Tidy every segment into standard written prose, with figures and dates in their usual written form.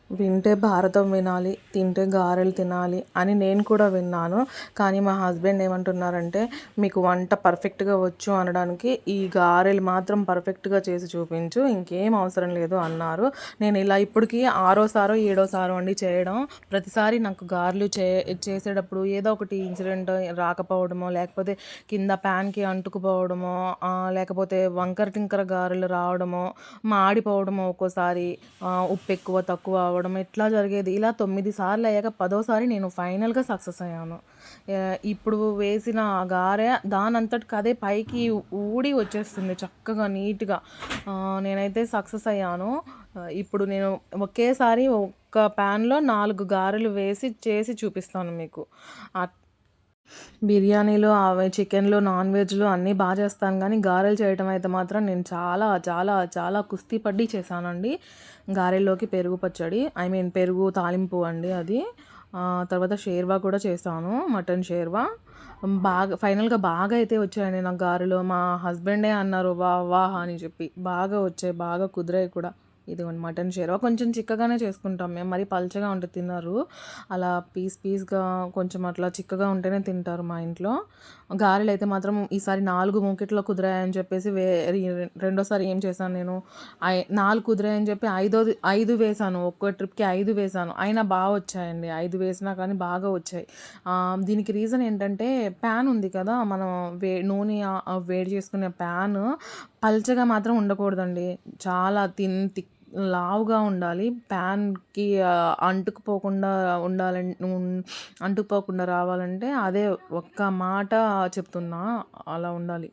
వింటే భారతం వినాలి, తింటే గారెలు తినాలి అని నేను కూడా విన్నాను. కానీ మా హస్బెండ్ ఏమంటున్నారంటే, మీకు వంట పర్ఫెక్ట్గా వచ్చు అనడానికి ఈ గారెలు మాత్రం పర్ఫెక్ట్గా చేసి చూపించు, ఇంకేం అవసరం లేదు అన్నారు. నేను ఇలా ఇప్పటికి ఆరోసారో ఏడోసారో అండి చేయడం. ప్రతిసారి నాకు గారెలు చేసేటప్పుడు ఏదో ఒకటి ఇన్సిడెంట్ రాకపోవడమో, లేకపోతే కింద ప్యాన్కి అంటుకుపోవడమో, లేకపోతే వంకర టింకర గారెలు రావడమో, మాడిపోవడమో, ఒక్కోసారి ఉప్పు ఎక్కువ తక్కువ అవ్వడం ఇట్లా జరిగేది. ఇలా 9 సార్లు అయ్యాక 10వ సారి నేను ఫైనల్‌గా సక్సెస్ అయ్యాను. ఇప్పుడు వేసిన గారె దానంతటికి అదే పైకి ఊడి వచ్చేస్తుంది చక్కగా నీట్‌గా. నేనైతే సక్సెస్ అయ్యాను. ఇప్పుడు నేను ఒకేసారి ఒక్క ప్యాన్‌లో 4 గారెలు వేసి చేసి చూపిస్తాను మీకు. బిర్యానీలు, అవి చికెన్‌లు, నాన్ వెజ్‌లు అన్నీ చేస్తాను గానీ, గారెలు చేయటం అయితే మాత్రం నేను చాలా చాలా చాలా కుస్తీ పడి చేశానండి. గారెల్లోకి పెరుగు పచ్చడి, పెరుగు తాలింపు అండి అది. తర్వాత షేర్వా కూడా చేశాను, మటన్ షేర్వా. ఫైనల్‌గా బాగా అయితే వచ్చాయండి నాకు గారెలు. మా హస్బెండే అన్నారు, "వాహ్! వాహ్!" అని చెప్పి. బాగా వచ్చాయి, బాగా కుదిరాయి కూడా. ఇదిగోండి మటన్ షేర్వా. కొంచెం చిక్కగానే చేసుకుంటాం మేము, మరీ పల్చగా ఉంటే తినరు. అలా పీస్‌గా కొంచెం అట్లా చిక్కగా ఉంటేనే తింటారు మా ఇంట్లో. గారెలైతే మాత్రం ఈసారి 4 మూకిట్లో కుదిరాయని చెప్పేసి రెండోసారి ఏం చేశాను నేను, 4 కుదిరాయని చెప్పి 5 వేశాను. ఒక్కో ట్రిప్‌కి 5 వేశాను. అయినా వచ్చాయండి. 5 వేసినా కానీ బాగా వచ్చాయి. దీనికి రీజన్ ఏంటంటే, ప్యాన్ ఉంది కదా! మనం నూనె వేడి చేసుకునే ప్యాను పల్చగా మాత్రం ఉండకూడదండి. చాలా లావుగా ఉండాలి. ప్యాన్‌కి అంటుకుపోకుండా అంటుకుపోకుండా రావాలంటే అదే ఒక్క మాట చెప్తున్నా, అలా ఉండాలి.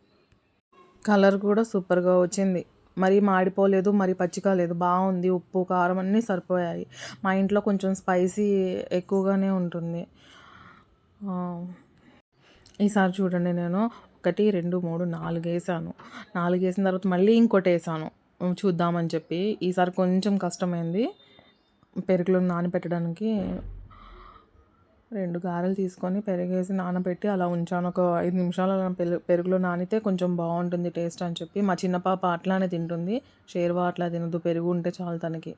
కలర్ కూడా సూపర్‌గా వచ్చింది. మరీ మాడిపోలేదు, మరీ పచ్చిగా లేదు. బావుంది. ఉప్పు, కారం అన్నీ సరిపోయాయి. మా ఇంట్లో కొంచెం స్పైసీ ఎక్కువగానే ఉంటుంది. ఈసారి చూడండి, నేను 1, 2, 3, 4 ఏసాను. 4 ఏసిన తర్వాత మళ్ళీ ఇంకోటేసాను చూద్దామని చెప్పి. ఈసారి కొంచెం కష్టమైంది. పెరుగులో నానబెట్టడానికి 2 గారెలు తీసుకొని పెరుగేసి నానబెట్టి అలా ఉంచాను. ఒక 5 నిమిషాలు అలా పెరుగులో నానితే కొంచెం బాగుంటుంది టేస్ట్ అని చెప్పి. మా చిన్న పాప అట్లానే తింటుంది. షేర్వా అట్లా తినదు, పెరుగు ఉంటే చాలు తనకి.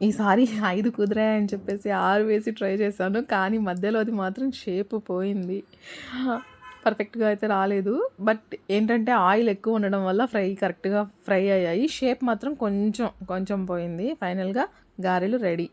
ఈసారి 5 కుదిరాయని చెప్పేసి 6 వేసి ట్రై చేశాను. కానీ మధ్యలోది మాత్రం షేప్ పోయింది. పర్ఫెక్ట్‌గా అయితే రాలేదు. బట్ ఏంటంటే, ఆయిల్ ఎక్కువ ఉండడం వల్ల కరెక్ట్‌గా ఫ్రై అయ్యాయి. షేప్ మాత్రం కొంచెం పోయింది. ఫైనల్‌గా గారెలు రెడీ.